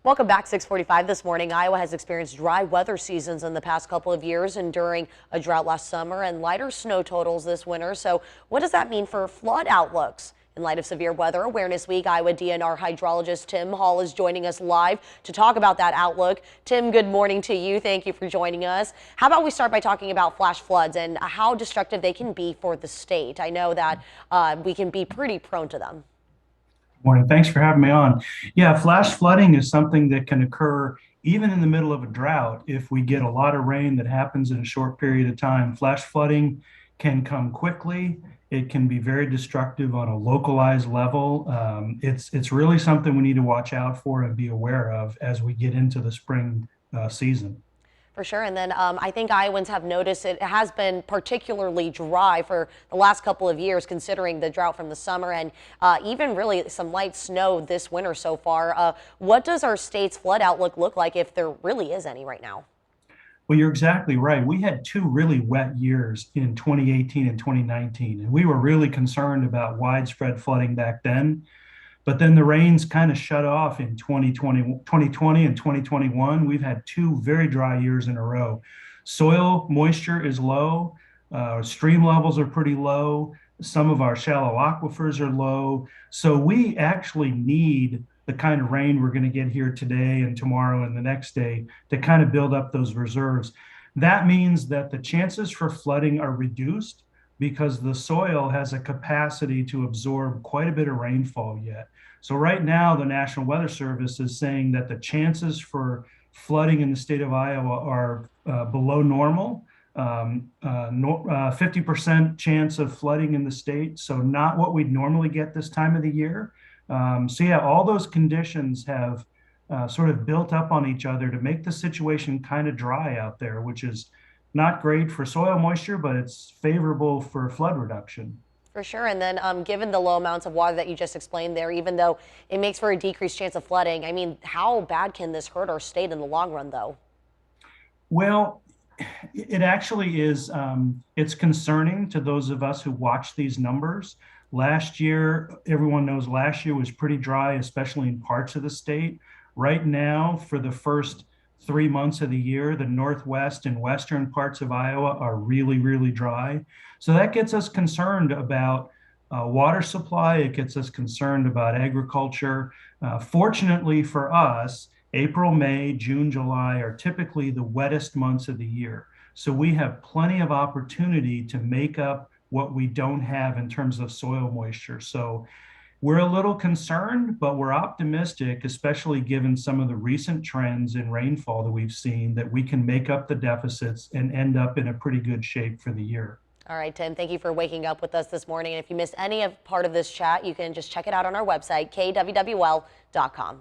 Welcome back. 6:45 this morning. Iowa has experienced dry weather seasons in the past couple of years, enduring a drought last summer and lighter snow totals this winter. So what does that mean for flood outlooks? In light of Severe Weather Awareness Week, Iowa DNR hydrologist Tim Hall is joining us live to talk about that outlook. Tim, good morning to you. Thank you for joining us. How about we start by talking about flash floods and how destructive they can be for the state? I know that we can be pretty prone to them. Morning. Thanks for having me on. Yeah, flash flooding is something that can occur even in the middle of a drought if we get a lot of rain that happens in a short period of time. Flash flooding can come quickly. It can be very destructive on a localized level. It's really something we need to watch out for and be aware of as we get into the spring season. For sure. And then I think Iowans have noticed it has been particularly dry for the last couple of years, considering the drought from the summer and even really some light snow this winter so far. What does our state's flood outlook look like, if there really is any right now? Well, you're exactly right. We had two really wet years in 2018 and 2019, and we were really concerned about widespread flooding back then. But then the rains kind of shut off in 2020 and 2021. We've had two very dry years in a row. Soil moisture is low. Stream levels are pretty low. Some of our shallow aquifers are low. So we actually need the kind of rain we're going to get here today and tomorrow and the next day to kind of build up those reserves. That means that the chances for flooding are reduced because the soil has a capacity to absorb quite a bit of rainfall yet. So right now, the National Weather Service is saying that the chances for flooding in the state of Iowa are below normal. 50% chance of flooding in the state, so not what we'd normally get this time of the year. So yeah, all those conditions have sort of built up on each other to make the situation kind of dry out there, which is not great for soil moisture, but it's favorable for flood reduction. For sure. And then given the low amounts of water that you just explained there, even though it makes for a decreased chance of flooding, I mean, how bad can this hurt our state in the long run, though? Well, it actually is, it's concerning to those of us who watch these numbers. Last year, everyone knows last year was pretty dry, especially in parts of the state. Right now, for the first 3 months of the year, the northwest and western parts of Iowa are really, really dry. So that gets us concerned about water supply. It gets us concerned about agriculture. Fortunately for us, April, May, June, July are typically the wettest months of the year. So we have plenty of opportunity to make up what we don't have in terms of soil moisture. So we're a little concerned, but we're optimistic, especially given some of the recent trends in rainfall that we've seen, that we can make up the deficits and end up in a pretty good shape for the year. All right, Tim, thank you for waking up with us this morning. And if you missed any of part of this chat, you can just check it out on our website, kwwl.com.